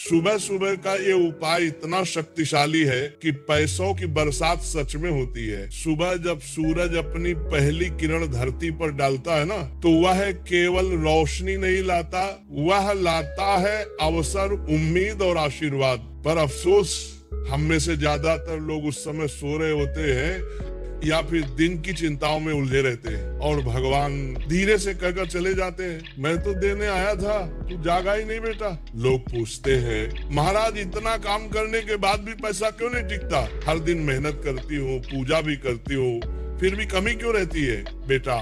सुबह सुबह का ये उपाय इतना शक्तिशाली है कि पैसों की बरसात सच में होती है। सुबह जब सूरज अपनी पहली किरण धरती पर डालता है ना, तो वह केवल रोशनी नहीं लाता, वह लाता है अवसर, उम्मीद और आशीर्वाद। पर अफसोस, हम में से ज्यादातर लोग उस समय सो रहे होते हैं या फिर दिन की चिंताओं में उलझे रहते हैं और भगवान धीरे से कहकर चले जाते हैं, मैं तो देने आया था, तू जागा ही नहीं बेटा। लोग पूछते हैं, महाराज इतना काम करने के बाद भी पैसा क्यों नहीं टिकता? हर दिन मेहनत करती हो, पूजा भी करती हो, फिर भी कमी क्यों रहती है? बेटा,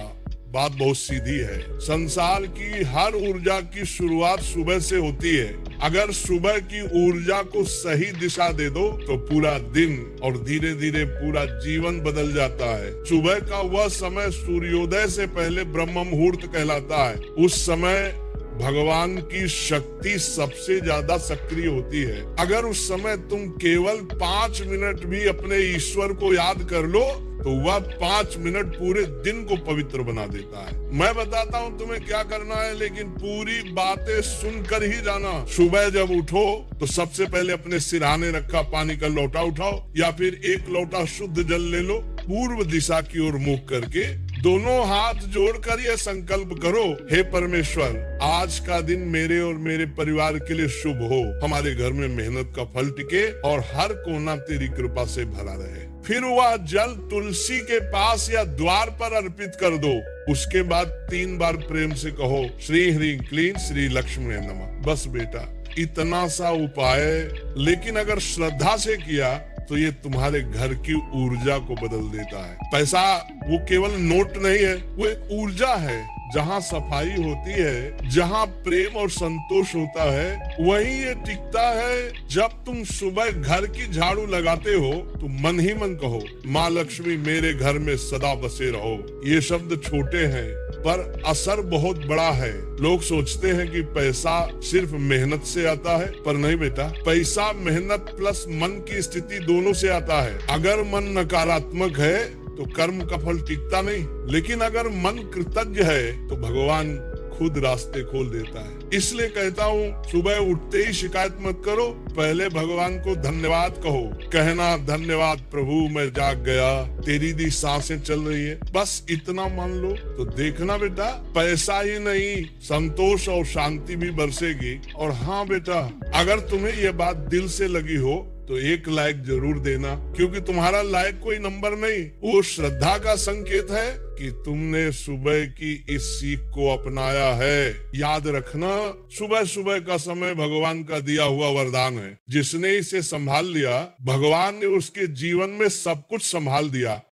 बात बहुत सीधी है। संसार की हर ऊर्जा की शुरुआत सुबह से होती है। अगर सुबह की ऊर्जा को सही दिशा दे दो तो पूरा दिन और धीरे धीरे पूरा जीवन बदल जाता है। सुबह का वह समय सूर्योदय से पहले ब्रह्म मुहूर्त कहलाता है। उस समय भगवान की शक्ति सबसे ज्यादा सक्रिय होती है। अगर उस समय तुम केवल 5 मिनट भी अपने ईश्वर को याद कर लो तो वह 5 मिनट पूरे दिन को पवित्र बना देता है। मैं बताता हूँ तुम्हें क्या करना है, लेकिन पूरी बातें सुनकर ही जाना। सुबह जब उठो तो सबसे पहले अपने सिरहाने रखा पानी का लोटा उठाओ या फिर एक लोटा शुद्ध जल ले लो। पूर्व दिशा की ओर मुख करके दोनों हाथ जोड़कर यह संकल्प करो, हे परमेश्वर, आज का दिन मेरे और मेरे परिवार के लिए शुभ हो। हमारे घर में मेहनत का फल टिके और हर कोना तेरी कृपा से भरा रहे। फिर वह जल तुलसी के पास या द्वार पर अर्पित कर दो। उसके बाद 3 बार प्रेम से कहो, श्री ह्रीं क्लीं श्री लक्ष्मी नमः। बस बेटा, इतना सा उपाय, लेकिन अगर श्रद्धा से किया तो ये तुम्हारे घर की ऊर्जा को बदल देता है। पैसा वो केवल नोट नहीं है, वो एक ऊर्जा है। जहाँ सफाई होती है, जहाँ प्रेम और संतोष होता है, वहीं ये टिकता है। जब तुम सुबह घर की झाड़ू लगाते हो तो मन ही मन कहो, माँ लक्ष्मी मेरे घर में सदा बसे रहो। ये शब्द छोटे हैं पर असर बहुत बड़ा है। लोग सोचते हैं कि पैसा सिर्फ मेहनत से आता है, पर नहीं बेटा, पैसा मेहनत प्लस मन की स्थिति दोनों से आता है। अगर मन नकारात्मक है तो कर्म का फल टिकता नहीं, लेकिन अगर मन कृतज्ञ है तो भगवान खुद रास्ते खोल देता है। इसलिए कहता हूँ, सुबह उठते ही शिकायत मत करो, पहले भगवान को धन्यवाद कहो। कहना, धन्यवाद प्रभु, मैं जाग गया, तेरी दी सांसें चल रही है। बस इतना मान लो तो देखना बेटा, पैसा ही नहीं, संतोष और शांति भी बरसेगी। और हाँ बेटा, अगर तुम्हें यह बात दिल से लगी हो तो 1 लाइक जरूर देना, क्योंकि तुम्हारा लाइक कोई नंबर नहीं, वो श्रद्धा का संकेत है कि तुमने सुबह की इस सीख को अपनाया है। याद रखना, सुबह सुबह का समय भगवान का दिया हुआ वरदान है। जिसने इसे संभाल लिया, भगवान ने उसके जीवन में सब कुछ संभाल दिया।